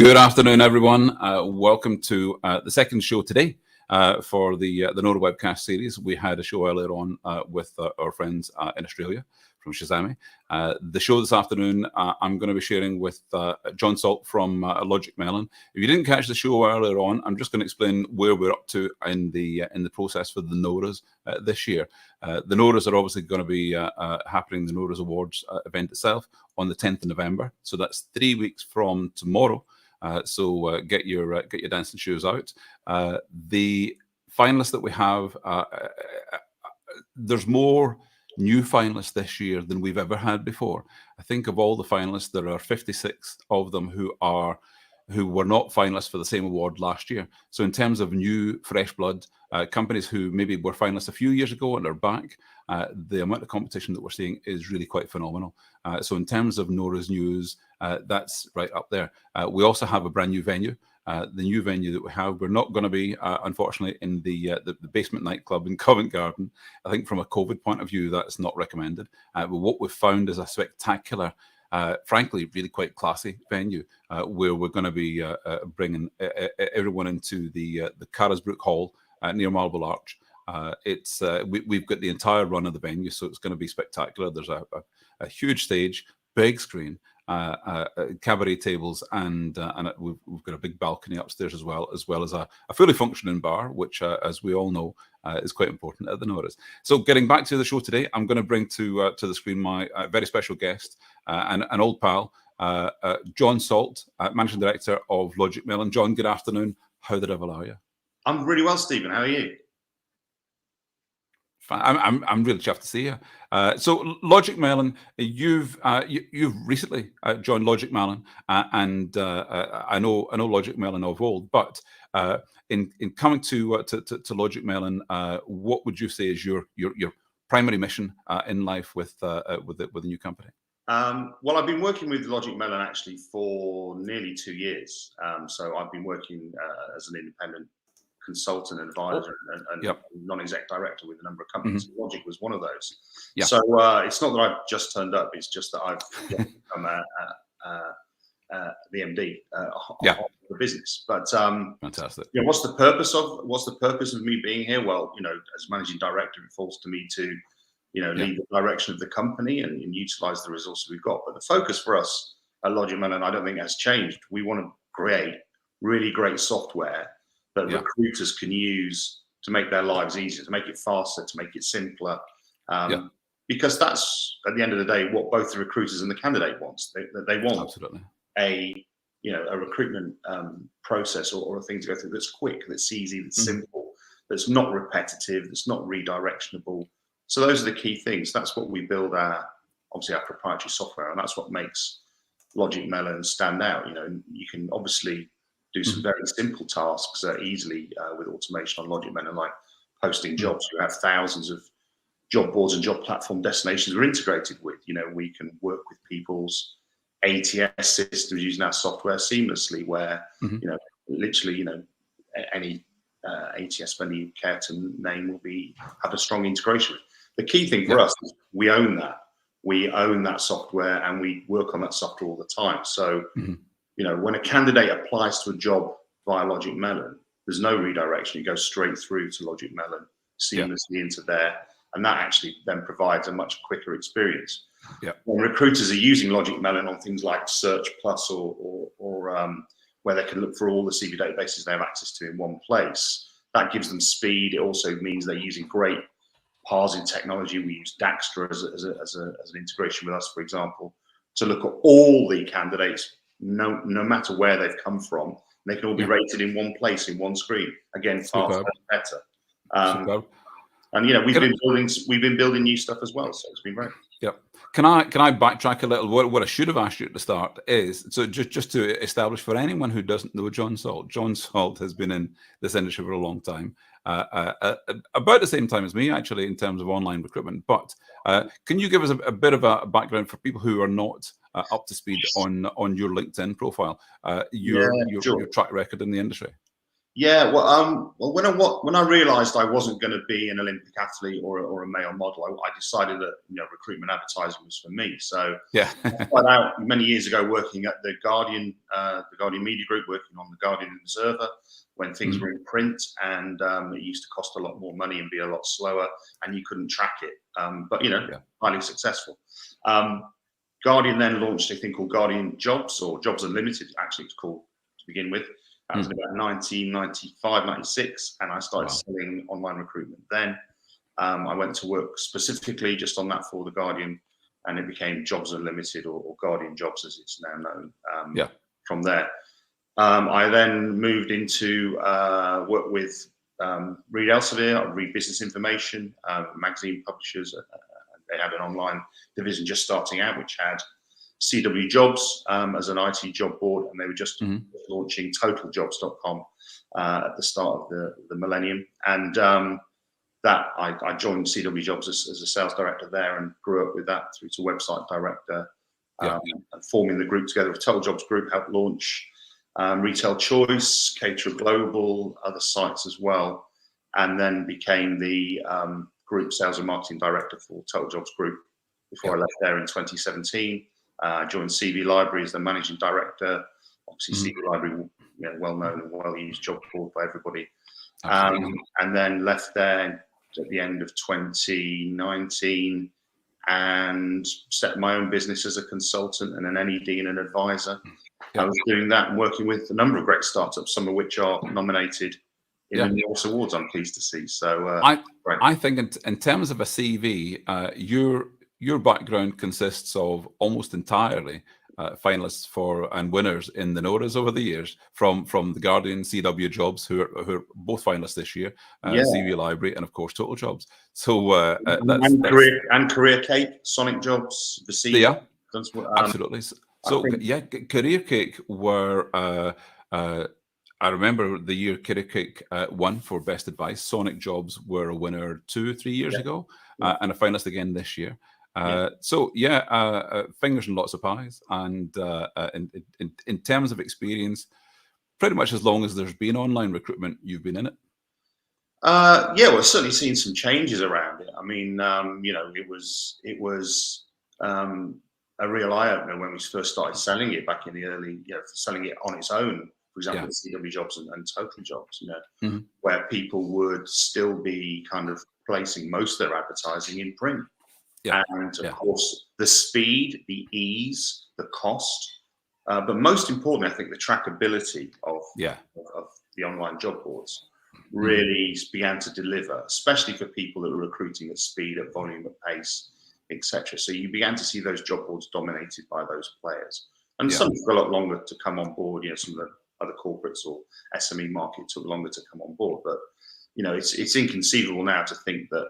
Good afternoon, everyone. Welcome to the second show today for the NORA Webcast series. We had a show earlier on with our friends in Australia from Shazami. The show this afternoon, I'm going to be sharing with John Salt from LogicMelon. If you didn't catch the show earlier on, I'm just going to explain where we're up to in the process for the NORAs this year. The NORAs are obviously going to be happening, the NORAs Awards event itself, on the 10th of November. So that's 3 weeks from tomorrow. So get your dancing shoes out. The finalists that we have, there's more new finalists this year than we've ever had before. I think of all the finalists, there are 56 of them who were not finalists for the same award last year. So in terms of new, fresh blood, companies who maybe were finalists a few years ago and are back, the amount of competition that we're seeing is really quite phenomenal. So in terms of NORA's news, that's right up there. We also have a brand new venue. The new venue that we have, we're not going to be, unfortunately, in the basement nightclub in Covent Garden. I think from a COVID point of view, that's not recommended. But what we've found is a spectacular, frankly, really quite classy venue where we're going to be bringing everyone into the Carisbrooke Hall near Marble Arch. We've got the entire run of the venue, so it's going to be spectacular. There's a huge stage, big screen, cabaret tables, and we've got a big balcony upstairs as well as a fully functioning bar, which, as we all know, is quite important at the NORAs. So getting back to the show today, I'm going to bring to the screen my very special guest, and an old pal, John Salt, Managing Director of LogicMelon. John, good afternoon. How the devil are you? I'm really well, Stephen. How are you? I'm really chuffed to see you. So LogicMelon, you've recently joined LogicMelon, and I know LogicMelon of old, but in coming to LogicMelon, what would you say is your primary mission in life with the new company? Well, I've been working with LogicMelon actually for nearly 2 years. So I've been working as an independent consultant, advisor, and non-exec director with a number of companies. Mm-hmm. Logic was one of those. Yeah. So it's not that I've just turned up; it's just that I've become the MD of the business. But fantastic. What's the purpose of me being here? Well, as managing director, it falls to me to lead the direction of the company and utilize the resources we've got. But the focus for us at LogicMelon, I don't think has changed. We want to create really great software that recruiters can use to make their lives easier, to make it faster, to make it simpler. Because that's, at the end of the day, what both the recruiters and the candidate wants. They want absolutely a recruitment process or a thing to go through that's quick, that's easy, that's simple, that's not repetitive, that's not redirectionable. So those are the key things. That's what we build our proprietary software, and that's what makes LogicMelon stand out. You can obviously do some very simple tasks easily with automation on LogicMelon, like posting jobs. You have thousands of job boards and job platform destinations we're integrated with. We can work with people's ATS systems using our software seamlessly, where literally any ATS vendor you care to name will have a strong integration with. The key thing for us is we own that. We own that software, and we work on that software all the time. So when a candidate applies to a job via LogicMelon, there's no redirection. It goes straight through to LogicMelon, seamlessly into there, and that actually then provides a much quicker experience. When recruiters are using LogicMelon on things like Search Plus or where they can look for all the CV databases they have access to in one place, that gives them speed. It also means they're using great parsing technology. We use Daxtra as an integration with us, for example, to look at all the candidates, no matter where they've come from. They can all be rated in one place, in one screen. Again, faster and better. And we've been building new stuff as well, so it's been great. Yep. Can I backtrack a little? What I should have asked you at the start is, so just to establish for anyone who doesn't know John Salt. John Salt has been in this industry for a long time, about the same time as me, actually, in terms of online recruitment. But can you give us a bit of a background for people who are not up to speed on your LinkedIn profile, your track record in the industry? Yeah, well, when I realised I wasn't going to be an Olympic athlete or a male model, I decided that recruitment advertising was for me. So Yeah. I started out many years ago working at the Guardian Media Group, working on the Guardian Observer when things were in print, and it used to cost a lot more money and be a lot slower, and you couldn't track it. But highly successful. Guardian then launched a thing called Guardian Jobs, or Jobs Unlimited, actually it's called to begin with. That was in about 1995, 96, and I started selling online recruitment then. I went to work specifically just on that for the Guardian, and it became Jobs Unlimited, or Guardian Jobs as it's now known from there. I then moved into work with Reed Elsevier, Reed Business Information, magazine publishers. They had an online division just starting out, which had CW Jobs as an IT job board, and they were just launching totaljobs.com at the start of the millennium. And that I joined CW Jobs as a sales director there, and grew up with that through to website director, and forming the group together with Total Jobs Group, helped launch Retail Choice, Caterer Global, other sites as well, and then became the group sales and marketing director for Total Jobs Group before I left there in 2017. Joined CV Library as the managing director. Obviously, CV Library, well known and well used job board by everybody. And then left there at the end of 2019 and set my own business as a consultant and an NED and an advisor. I was doing that and working with a number of great startups, some of which are nominated in the NORA Awards, I'm pleased to see. So I think in terms of a CV, your background consists of almost entirely finalists and winners in the NORAs over the years, from the Guardian, CW Jobs, who are both finalists this year, CV Library, and of course Total Jobs. So Career Cake, Sonic Jobs, the C. Yeah, absolutely. So Career Cake were. I remember the year Career Cake won for Best Advice. Sonic Jobs were a winner 2 or 3 years ago, and a finalist again this year. Fingers and lots of pies. And in terms of experience, pretty much as long as there's been online recruitment, you've been in it. We've certainly seen some changes around it. I mean, it was a real eye opener when we first started selling it back in the early, selling it on its own. For example, CW Jobs and Total Jobs, where people would still be kind of placing most of their advertising in print. And of course, the speed, the ease, the cost, but most importantly, I think the trackability of the online job boards really began to deliver, especially for people that are recruiting at speed, at volume, at pace, etc. So you began to see those job boards dominated by those players. And some took a lot longer to come on board. Some of the other corporates or SME market took longer to come on board. But it's inconceivable now to think that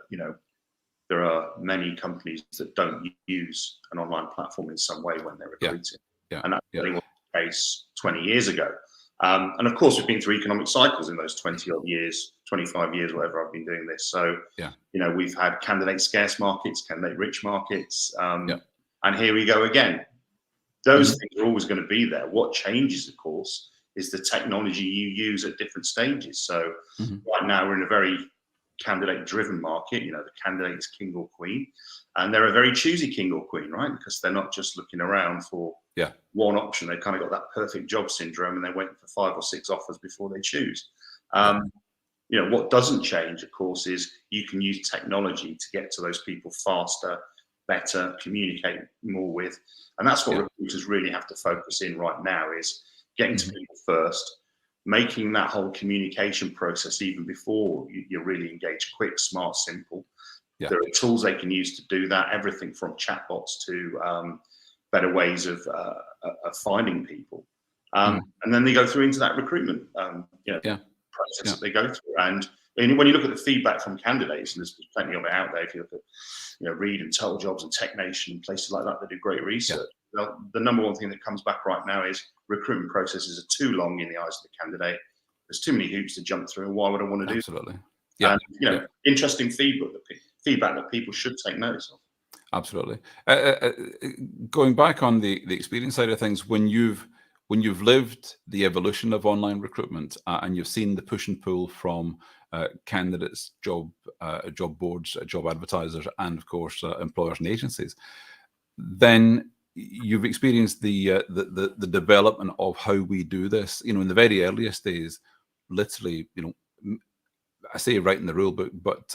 there are many companies that don't use an online platform in some way when they're recruiting. And that really was the case 20 years ago. And of course, we've been through economic cycles in those 20-odd years, 25 years, whatever I've been doing this. So, we've had candidate scarce markets, candidate rich markets. And here we go again. Those things are always going to be there. What changes, of course, is the technology you use at different stages. So right now we're in a very candidate-driven market. The candidate's king or queen, and they're a very choosy king or queen, right? Because they're not just looking around for one option. They've kind of got that perfect job syndrome, and they're waiting for 5 or 6 offers before they choose. What doesn't change, of course, is you can use technology to get to those people faster, better, communicate more with, and that's what recruiters really have to focus in right now, is getting to people first, making that whole communication process even before you're really engaged quick, smart, simple. There are tools they can use to do that, everything from chatbots to better ways of finding people. And then they go through into that recruitment process that they go through. And when you look at the feedback from candidates, and there's plenty of it out there, if you look at Reed and Total Jobs and Tech Nation and places like that that do great research, the number one thing that comes back right now is recruitment processes are too long in the eyes of the candidate. There's too many hoops to jump through, and why would I want to do that? Absolutely. And, interesting feedback that people should take notice of. Absolutely. Going back on the experience side of things, when you've when you've lived the evolution of online recruitment and you've seen the push and pull from candidates, job boards, job advertisers, and of course employers and agencies, then you've experienced the development of how we do this. In the very earliest days, literally, I say writing the rule book, but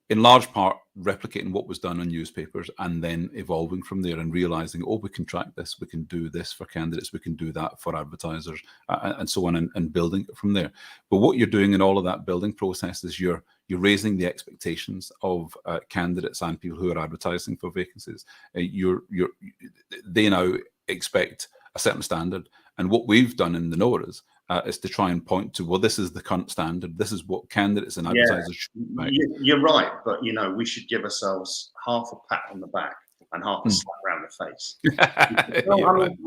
in large part replicating what was done in newspapers and then evolving from there and realizing, we can track this, we can do this for candidates, we can do that for advertisers, and so on, and building it from there. But what you're doing in all of that building process is you're raising the expectations of candidates and people who are advertising for vacancies. They now expect a certain standard, and what we've done in the NORAs is to try and point to, well, this is the current standard. This is what candidates and advertisers should make. You're right, but we should give ourselves half a pat on the back and half a slap around the face.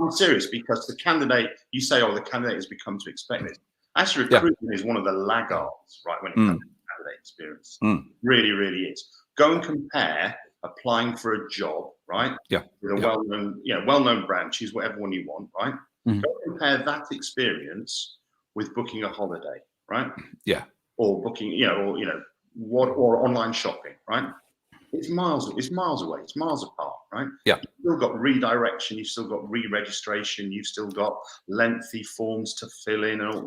I'm serious, because the candidate, you say, the candidate has become to expect this. Actually, recruitment is one of the laggards, right, when it comes to candidate experience. Really, really is. Go and compare applying for a job, right? With a well-known brand. Choose whatever one you want, right? Go compare that experience with booking a holiday, right? Or booking, or online shopping, right? It's miles away. It's miles apart, right? You've still got redirection. You've still got re-registration. You've still got lengthy forms to fill in, and all.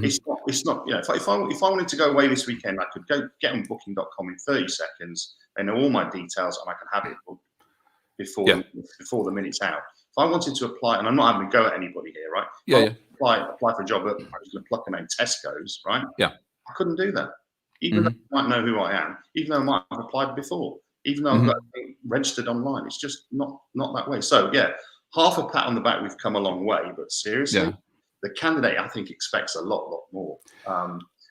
It's not. If I wanted to go away this weekend, I could go get on Booking.com in 30 seconds. I know all my details, and I can have it booked before the minute's out. If I wanted to apply, and I'm not having a go at anybody here, right? Apply for a job at, I was going to pluck a name, Tesco's, right? I couldn't do that. Even though you might know who I am, even though I might have applied before, even though I've got registered online, it's just not that way. So half a pat on the back, we've come a long way, but seriously, the candidate, I think, expects a lot more.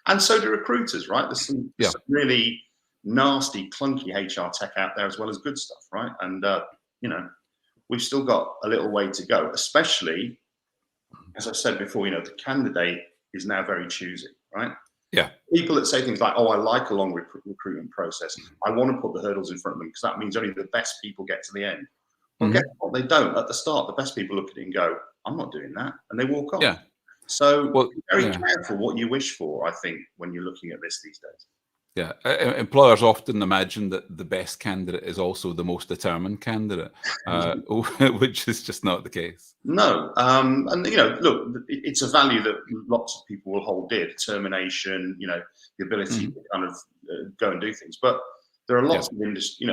And so do recruiters, right? There's some really nasty, clunky HR tech out there, as well as good stuff, right? And, we've still got a little way to go, especially, as I said before, the candidate is now very choosy, right? People that say things like, I like a long recruitment process. I want to put the hurdles in front of them because that means only the best people get to the end. Well, guess what? They don't. At the start, the best people look at it and go, I'm not doing that. And they walk on. So be very careful what you wish for, I think, when you're looking at this these days. Employers often imagine that the best candidate is also the most determined candidate, which is just not the case. No, and look, it's a value that lots of people will hold dear: determination, the ability to kind of go and do things. But there are lots of industry,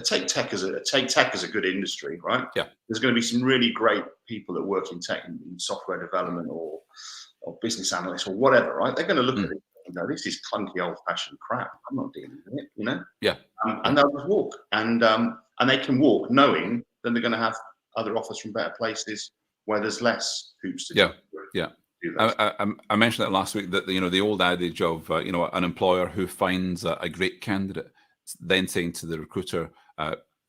take tech as a good industry, right? There's going to be some really great people that work in tech, in software development or business analysts or whatever, right? They're going to look at it. This is clunky, old-fashioned crap. I'm not dealing with it, and they'll just walk, and they can walk knowing that they're going to have other offers from better places where there's less hoops to jump through. I mentioned that last week, that the old adage of an employer who finds a great candidate then saying to the recruiter,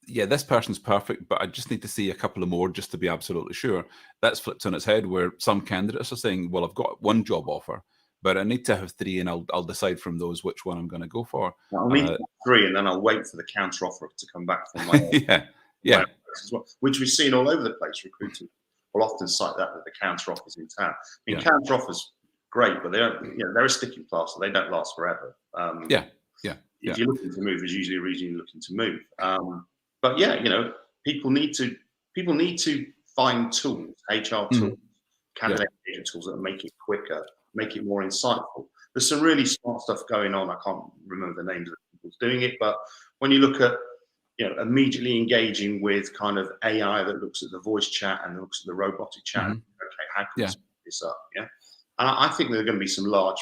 this person's perfect, but I just need to see a couple of more just to be absolutely sure. That's flipped on its head, where some candidates are saying, well, I've got one job offer, but I need to have three, and I'll decide from those which one I'm going to go for. I'll need three, and then I'll wait for the counter offer to come back from my as well, which we've seen all over the place. Recruiters will often cite that the counter offers in town. Counter offers great, but they're a sticking plaster. They don't last forever. If you're looking to move, there's usually a reason you're looking to move. But people need to find tools, HR tools, candidate tools that make it quicker, make it more insightful. There's some really smart stuff going on. I can't remember the names of the people doing it, but when you look at immediately engaging with kind of AI that looks at the voice chat and looks at the robotic chat, okay, how can we speed this up? And I think there are going to be some large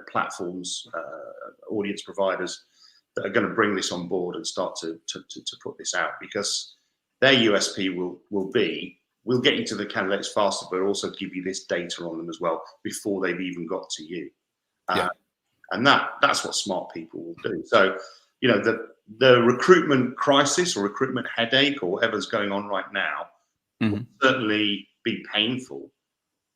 platforms, audience providers that are going to bring this on board and start to put this out, because their USP will be, we'll get you to the candidates faster, but also give you this data on them as well before they've even got to you. And that's what smart people will do. So, the recruitment crisis or recruitment headache or whatever's going on right now will certainly be painful.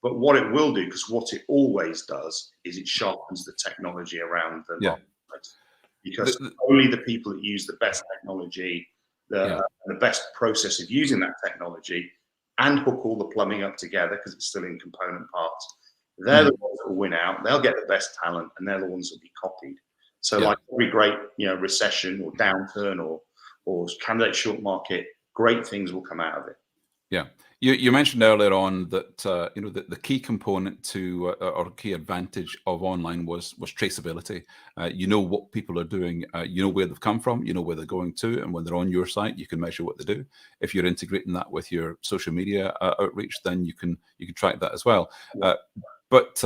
But what it will do, because what it always does, is it sharpens the technology around the marketplace. Because only the people that use the best technology, the best process of using that technology, and hook all the plumbing up together because it's still in component parts. They're the ones that will win out. They'll get the best talent, and they're the ones that will be copied. So, like every great, recession or downturn or candidate short market, great things will come out of it. Yeah, you mentioned earlier on that the key component to or key advantage of online was traceability. You know what people are doing. You know where they've come from. You know where they're going to, and when they're on your site, you can measure what they do. If you're integrating that with your social media outreach, then you can track that as well. But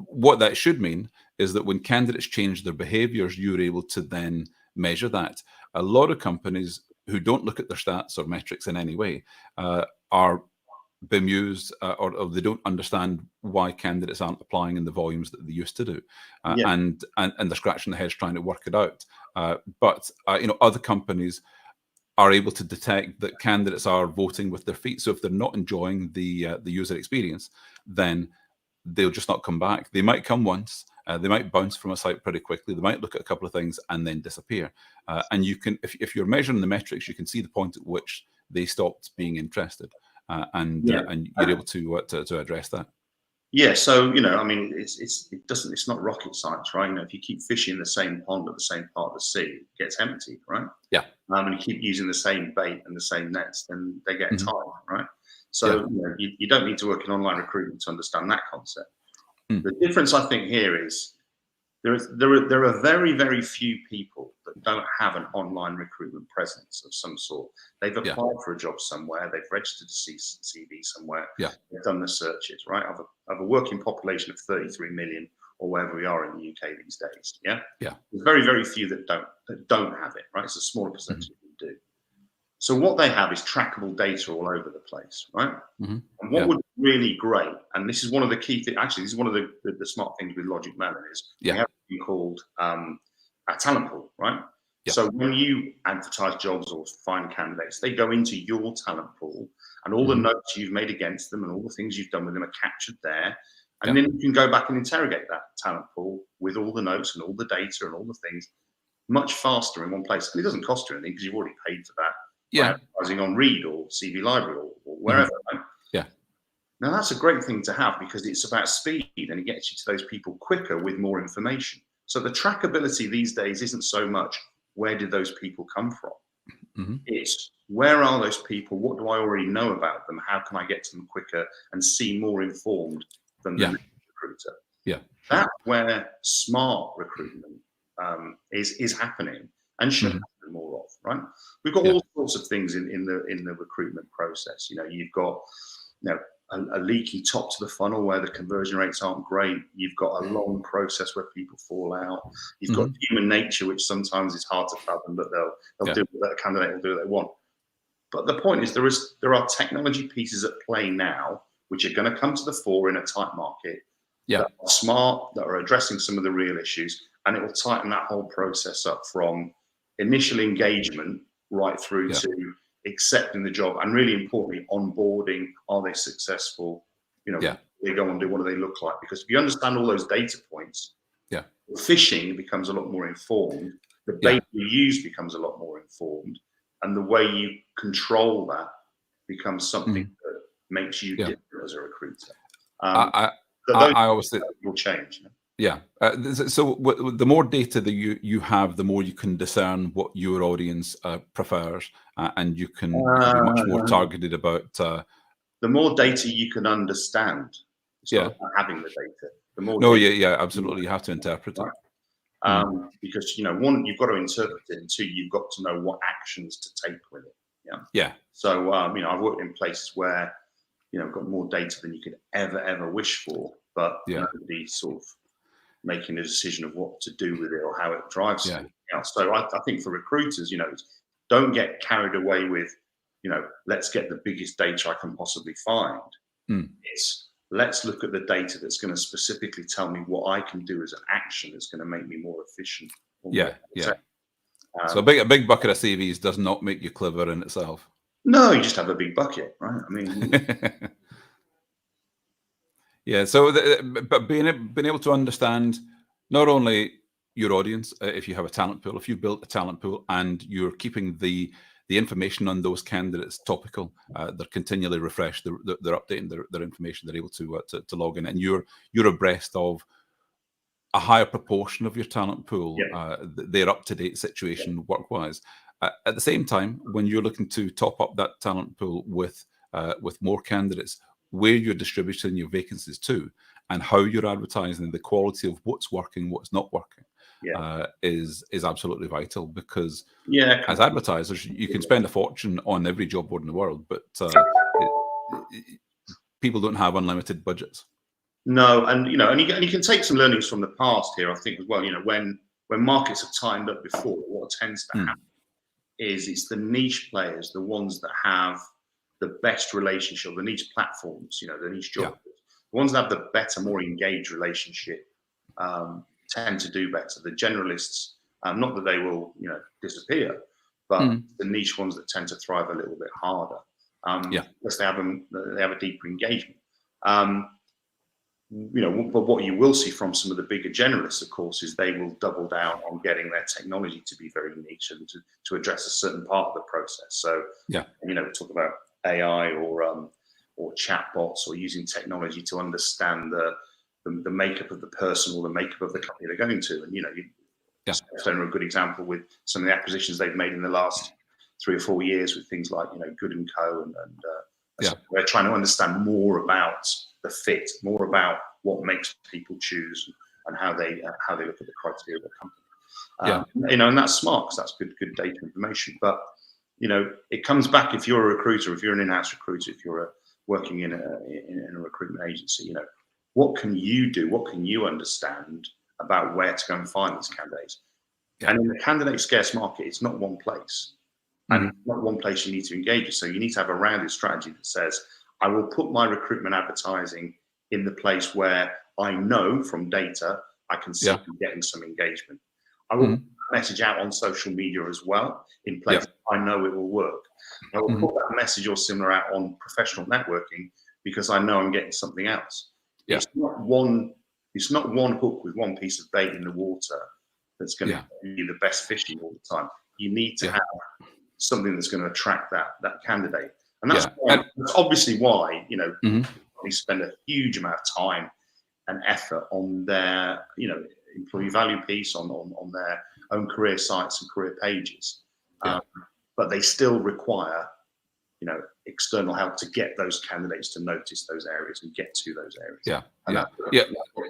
what that should mean is that when candidates change their behaviors, you're able to then measure that. A lot of companies who don't look at their stats or metrics in any way are bemused or they don't understand why candidates aren't applying in the volumes that they used to do, and they're scratching their heads trying to work it out. But other companies are able to detect that candidates are voting with their feet. So if they're not enjoying the user experience, then they'll just not come back. They might come once. They might bounce from a site pretty quickly. They might look at a couple of things and then disappear. And you can, if you're measuring the metrics, you can see the point at which they stopped being interested, and you're able to address that. Yeah. So it's not rocket science, right? If you keep fishing the same pond at the same part of the sea, it gets empty, right? Yeah. And you keep using the same bait and the same nets, then they get tired, right? So you don't need to work in online recruitment to understand that concept. The difference, I think, here is there are very, very few people that don't have an online recruitment presence of some sort. They've applied for a job somewhere. They've registered a CV somewhere. They've done the searches, right? Of a working population of 33 million or wherever we are in the UK these days. Yeah. There's very, very few that don't have it, right? It's a smaller percentage that do. So what they have is trackable data all over the place, right? And what would be really great, and this is one of the key things, actually, this is one of the smart things with LogicMelon is we have something called a talent pool, right? So when you advertise jobs or find candidates, they go into your talent pool and all the notes you've made against them and all the things you've done with them are captured there. And then you can go back and interrogate that talent pool with all the notes and all the data and all the things much faster in one place. And it doesn't cost you anything because you've already paid for that. Advertising on Read or CV Library or wherever. Right? Now that's a great thing to have because it's about speed and it gets you to those people quicker with more information. So the trackability these days isn't so much where did those people come from? It's where are those people? What do I already know about them? How can I get to them quicker and see more informed than the recruiter? That's where smart recruitment is happening and should happen more of, right? We've got all sorts of things in the recruitment process. You've got a leaky top to the funnel where the conversion rates aren't great. You've got a long process where people fall out. You've got human nature, which sometimes is hard to fathom, but they'll do what a candidate will do what they want. But the point is there are technology pieces at play now which are going to come to the fore in a tight market that are smart, that are addressing some of the real issues, and it will tighten that whole process up from initial engagement right through to accepting the job, and really importantly, onboarding. Are they successful? They go on and do, what do they look like? Because if you understand all those data points, phishing becomes a lot more informed. The bait you use becomes a lot more informed, and the way you control that becomes something that makes you different as a recruiter. I always think will change. So the more data that you have, the more you can discern what your audience prefers, and you can be much more targeted about. The more data you can understand, not having the data. The more. Absolutely. You have to interpret it. Because one, you've got to interpret it, and two, you've got to know what actions to take with it. So I've worked in places where got more data than you could ever wish for, but nobody sort of making a decision of what to do with it or how it drives something else. So I think for recruiters, don't get carried away with, let's get the biggest data I can possibly find. It's let's look at the data that's going to specifically tell me what I can do as an action that's going to make me more efficient. So a big bucket of CVs does not make you clever in itself. No, you just have a big bucket, right? I mean, So, but being able to understand not only your audience, if you have a talent pool, if you built a talent pool and you're keeping the the information on those candidates topical. They're continually refreshed. They're updating their information. They're able to log in, and you're abreast of a higher proportion of your talent pool, their up-to-date situation work-wise. At the same time, when you're looking to top up that talent pool with more candidates, where you're distributing your vacancies to, and how you're advertising, the quality of what's working, what's not working, is absolutely vital. Because as advertisers, you can spend a fortune on every job board in the world, but people don't have unlimited budgets. No, and you can take some learnings from the past here, I think, as well. When markets have tightened up before, what tends to happen is it's the niche players, the ones that have the best relationship, the niche platforms, the niche jobs, the ones that have the better, more engaged relationship, tend to do better. The generalists, not that they will, disappear, but the niche ones that tend to thrive a little bit harder, because they have a deeper engagement. But what you will see from some of the bigger generalists, of course, is they will double down on getting their technology to be very niche and to address a certain part of the process. So, we talk about AI or chatbots, or using technology to understand the makeup of the person or the makeup of the company they're going to. And Stone are a good example with some of the acquisitions they've made in the last 3 or 4 years with things like Good & Co. and so they're trying to understand more about the fit, more about what makes people choose and how they look at the criteria of the company. And that's smart, because that's good data information. But it comes back, if you're a recruiter, if you're an in-house recruiter, if you're working in a recruitment agency, what can you do? What can you understand about where to go and find these candidates? And in the candidate scarce market, it's not one place. And it's not one place you need to engage with. So you need to have a rounded strategy that says, I will put my recruitment advertising in the place where I know from data I can see getting some engagement. I will message out on social media as well in places I know it will work. I will put that message or similar out on professional networking because I know I'm getting something else. It's not one hook with one piece of bait in the water that's going to give you the best fishing all the time. You need to have something that's going to attract that candidate. And that's obviously why, we spend a huge amount of time and effort on their, employee value piece, on their own career sites and career pages. But they still require, external help to get those candidates to notice those areas and get to those areas.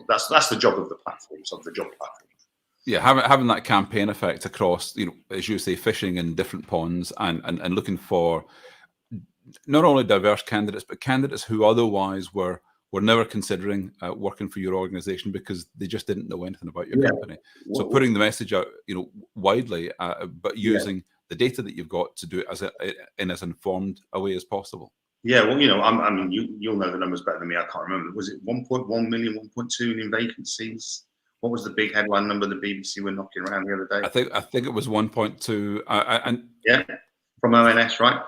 That's the job of the platforms, of the job platforms. Having that campaign effect across, as you say, fishing in different ponds and looking for not only diverse candidates, but candidates who otherwise were never considering working for your organization because they just didn't know anything about your company. So putting the message out, widely, but using the data that you've got to do it in as informed a way as possible. Yeah, well, you'll know the numbers better than me. I can't remember. Was it 1.1 million, 1.2 million vacancies? What was the big headline number the BBC were knocking around the other day? I think it was 1.2. From ONS, right?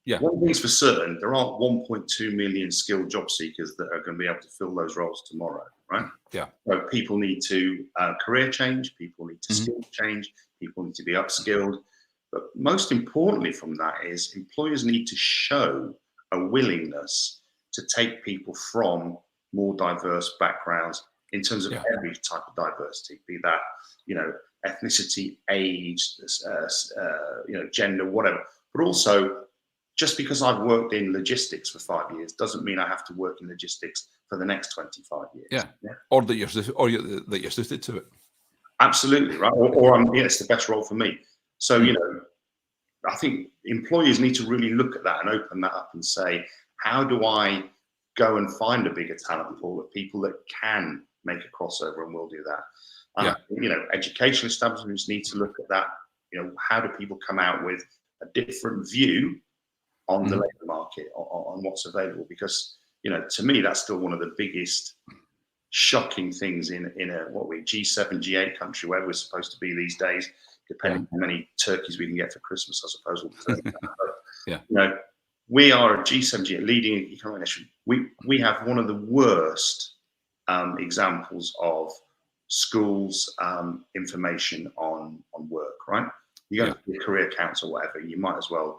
Yeah. One thing's for certain, there aren't 1.2 million skilled job seekers that are going to be able to fill those roles tomorrow, right? Yeah. So people need to career change, people need to skill change, people need to be upskilled. But most importantly from that is employers need to show a willingness to take people from more diverse backgrounds in terms of every type of diversity, be that, ethnicity, age, gender, whatever. But also, just because I've worked in logistics for 5 years doesn't mean I have to work in logistics for the next 25 years. Or that you're suited to it. Absolutely, right. Or it's the best role for me. So, I think employers need to really look at that and open that up and say, how do I go and find a bigger talent pool of people that can make a crossover and will do that? Educational establishments need to look at that. How do people come out with a different view on the labour market, on what's available? Because, to me, that's still one of the biggest shocking things in a G7, G8 country where we're supposed to be these days, depending on how many turkeys we can get for Christmas, I suppose. We are a G7, G8 leading economic nation. We have one of the worst examples of schools information on work, right? You're going to be a career counsellor or whatever, you might as well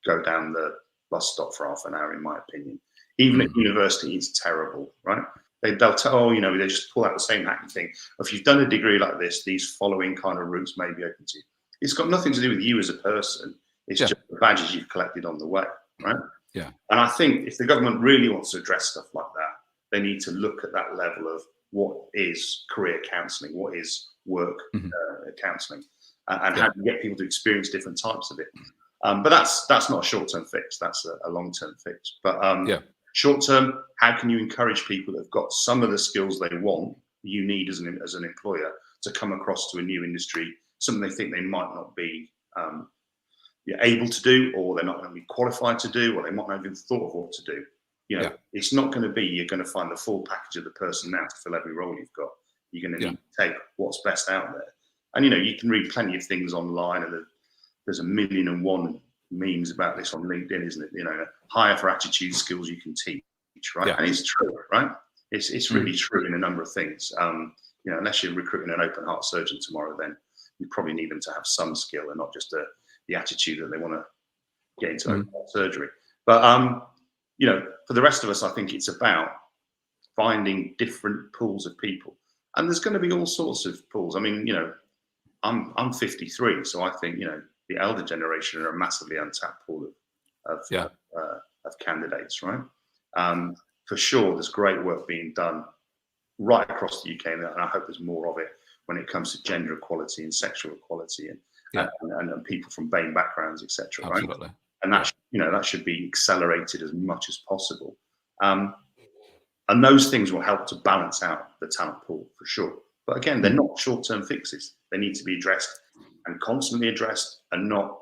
go down the bus stop for half an hour, in my opinion. Even at university, it's terrible, right? They'll tell, they just pull out the same hacky thing. If you've done a degree like this, these following kind of routes may be open to you. It's got nothing to do with you as a person. It's just the badges you've collected on the way, right? Yeah. And I think if the government really wants to address stuff like that, they need to look at that level of what is career counselling, what is work counselling, and how to get people to experience different types of it. But that's not a short-term fix. That's a long-term fix. But short-term, how can you encourage people that have got some of the skills they want, you need as an employer, to come across to a new industry, something they think they might not be able to do, or they're not going to be qualified to do, or they might not have even thought of what to do. It's not going to be you're going to find the full package of the person now to fill every role you've got. You're going to need to take what's best out there. And, you can read plenty of things online, and there's 1,000,001 memes about this on LinkedIn, isn't it? Hire for attitude skills you can teach, right? And it's true, right? It's really true in a number of things. Unless you're recruiting an open heart surgeon tomorrow, then you probably need them to have some skill and not just the attitude that they want to get into open heart surgery. But, for the rest of us, I think it's about finding different pools of people. And there's going to be all sorts of pools. I mean, I'm 53, so I think, the elder generation are a massively untapped pool of candidates, right? For sure, there's great work being done right across the UK, and I hope there's more of it when it comes to gender equality and sexual equality and people from BAME backgrounds, etc. Right? Absolutely. And that should be accelerated as much as possible. And those things will help to balance out the talent pool for sure. But again, they're not short-term fixes. They need to be addressed and constantly addressed, and not,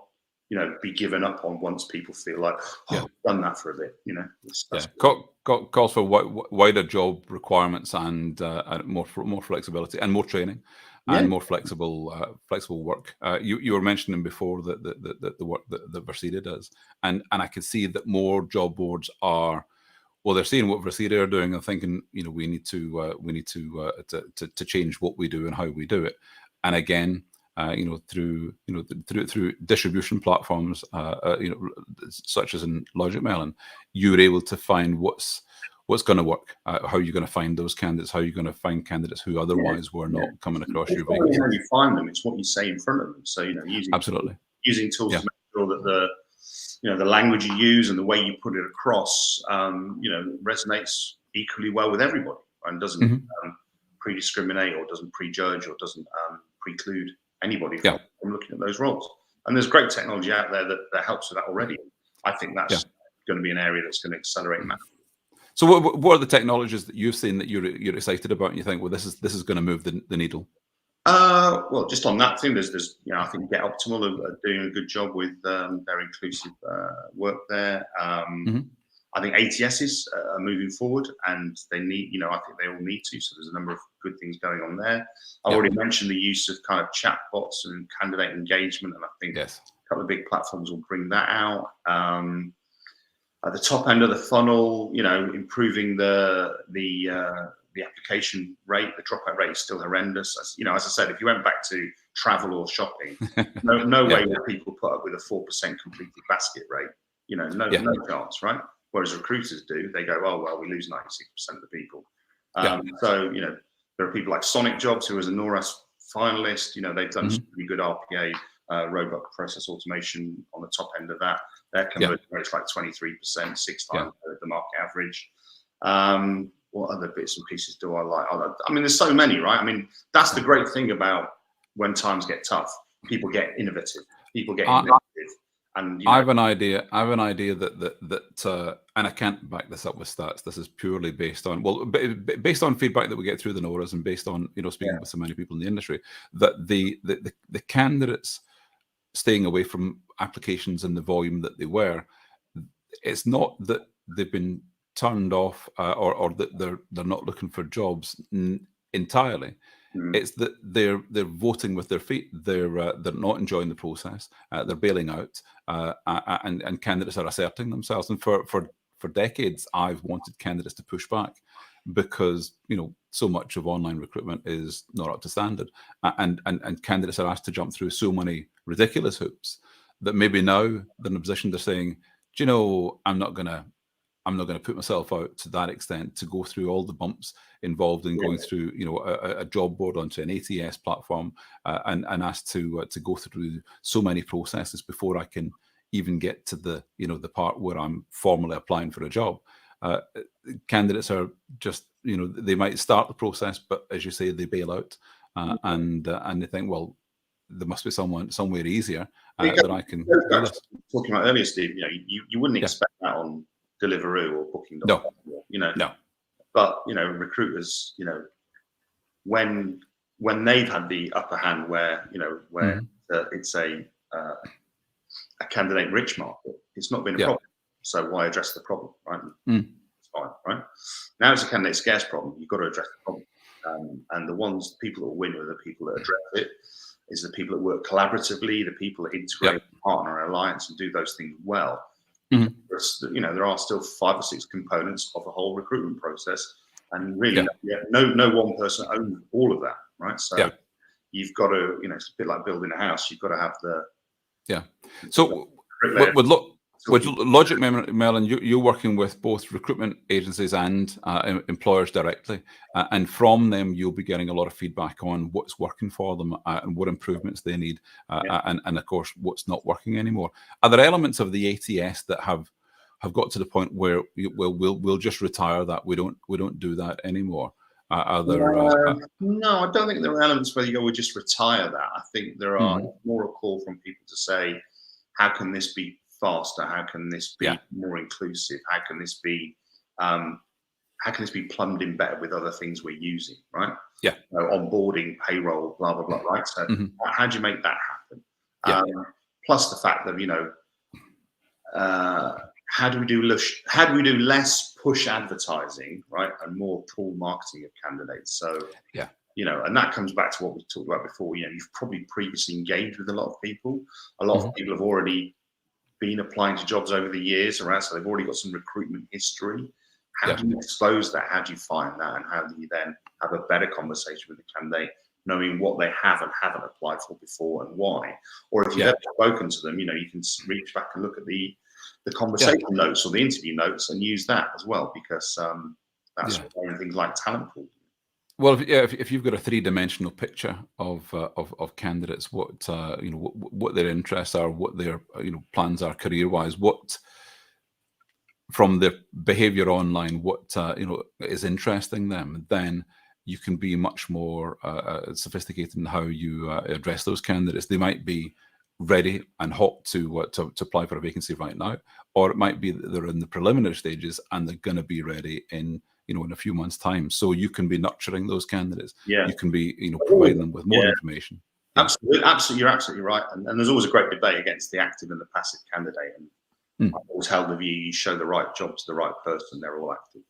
be given up on once people feel like, I've done that for a bit. Calls for wider job requirements and more flexibility and more training and more flexible work. You were mentioning before the work that Versida does, and I can see that more job boards are. Well, they're seeing what Versida are doing and thinking, we need to change what we do and how we do it. And again, through distribution platforms, such as in LogicMelon, you're able to find what's going to work, how you're going to find those candidates, how you're going to find candidates who otherwise were not coming across your vacancy. How you find them, it's what you say in front of them. So, using tools to make sure that the language you use and the way you put it across, resonates equally well with everybody, and doesn't pre-discriminate or doesn't prejudge or doesn't preclude anybody from looking at those roles. And there's great technology out there that helps with that already. I think that's going to be an area that's going to accelerate massively. So what are the technologies that you've seen that you're excited about and you think, well, this is going to move the needle? Well, just on that thing, there's I think Get Optimal are doing a good job with their inclusive work there. I think ATSs are moving forward, and they need, I think they all need to. So there's a number of good things going on there. I already mentioned the use of kind of chatbots and candidate engagement, and I think a couple of big platforms will bring that out. At the top end of the funnel, improving the application rate. The dropout rate is still horrendous. As I said, if you went back to travel or shopping, no way would people put up with a 4% completed basket rate. No chance, right? Whereas recruiters do. They go, oh well, we lose 96% of the people. So there are people like Sonic Jobs, who is a NORA finalist. They've done some really good RPA, robot process automation on the top end of that. Their conversion rate's like 23%, 6 times the market average. What other bits and pieces do I like? I mean, there's so many, right? I mean, that's the great thing about when times get tough. People get innovative. And I have an idea. that and I can't back this up with stats. This is purely based on based on feedback that we get through the NORAs and based on speaking with so many people in the industry, that the candidates staying away from applications in the volume that they were. It's not that they've been turned off or that they're not looking for jobs entirely. It's that they're voting with their feet. They're not enjoying the process. They're bailing out, and candidates are asserting themselves. And for decades, I've wanted candidates to push back because, so much of online recruitment is not up to standard, and candidates are asked to jump through so many ridiculous hoops that maybe now they're in a position they're saying, do you know, I'm not going to put myself out to that extent to go through all the bumps involved in going through, a job board onto an ATS platform, and asked to go through so many processes before I can even get to the, the part where I'm formally applying for a job. Candidates are just, they might start the process, but as you say, they bail out, and they think, well, there must be somewhere easier that I can do this. Talking about earlier, Steve, you wouldn't expect that on Deliveroo or Booking.com. No. But recruiters, when they've had the upper hand, where it's a candidate-rich market, it's not been a problem. So why address the problem, right? It's fine, right? Now it's a candidate-scarce problem. You've got to address the problem, and the people that win are the people that address it. Is the people that work collaboratively, the people that integrate, partner, and alliance, and do those things well. There are still 5 or 6 components of the whole recruitment process, and really, no one person owns all of that, right? So you've got to, it's a bit like building a house. You've got to have the So with LogicMelon, you're working with both recruitment agencies and employers directly, and from them you'll be getting a lot of feedback on what's working for them and what improvements they need, and of course what's not working anymore. Are there elements of the ATS that have got to the point where we'll just retire that, we don't do that anymore? Are there? No, I don't think there are elements where you go, we just retire that. I think there are more a call from people to say, how can this be faster? How can this be more inclusive? How can this be plumbed in better with other things we're using, right? Onboarding, payroll, blah blah blah, right? So how do you make that happen? Plus the fact that how do we do less push advertising, right, and more pull marketing of candidates? So and that comes back to what we talked about before. You've probably previously engaged with a lot of people. A lot of people have already been applying to jobs over the years, right? So they've already got some recruitment history. How do you expose that? How do you find that? And how do you then have a better conversation with the candidate, knowing what they have and haven't applied for before and why? Or if you've ever spoken to them, you can reach back and look at the conversation notes or the interview notes and use that as well, because that's where things like talent pool. Well, if you've got a 3-dimensional picture of candidates, what their interests are, what their plans are career-wise, what from their behaviour online, what is interesting them, then you can be much more sophisticated in how you address those candidates. They might be ready and hot to apply for a vacancy right now, or it might be that they're in the preliminary stages and they're going to be ready in a few months' time. So you can be nurturing those candidates. You can be providing them with more information. Absolutely, you're absolutely right. And there's always a great debate against the active and the passive candidate. And I've always held the view: you show the right job to the right person, they're all active.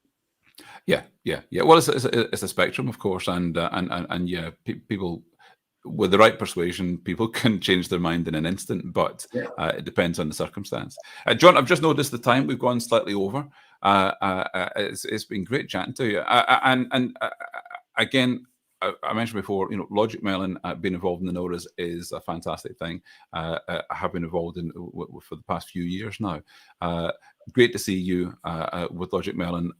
Well, it's a spectrum, of course, and people with the right persuasion, people can change their mind in an instant, but it depends on the circumstance. John, I've just noticed the time. We've gone slightly over. It's been great chatting to you. And again, I mentioned before, LogicMelon being involved in the NORAs is a fantastic thing. I have been involved in for the past few years now. Great to see you with LogicMelon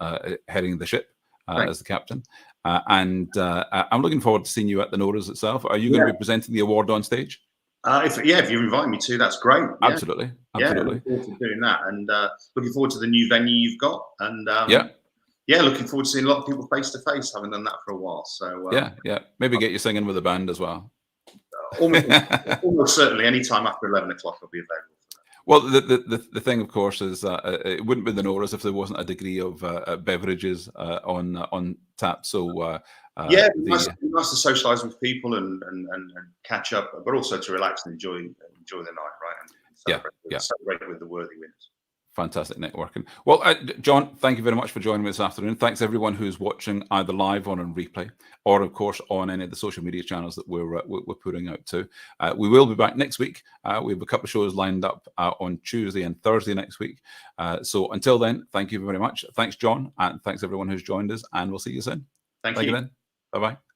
heading the ship as the captain. And I'm looking forward to seeing you at the NORAs itself. Are you going to be presenting the award on stage? If you invite me to, that's great. Absolutely. Looking forward to doing that, and looking forward to the new venue you've got, and looking forward to seeing a lot of people face to face. Haven't done that for a while, so maybe get you singing with a band as well. Almost certainly, any time after 11 o'clock, I'll be available. Well, the thing, of course, is it wouldn't be the NORAs if there wasn't a degree of beverages on tap. So nice to socialise with people and catch up, but also to relax and enjoy the night, right? And celebrate with the worthy winners. Fantastic networking. Well, John, thank you very much for joining me this afternoon. Thanks everyone who's watching either live or on replay, or of course on any of the social media channels that we're putting out to. We will be back next week. We have a couple of shows lined up on Tuesday and Thursday next week. So until then, thank you very much. Thanks, John, and thanks everyone who's joined us, and we'll see you soon. Thank you. Then. Bye-bye.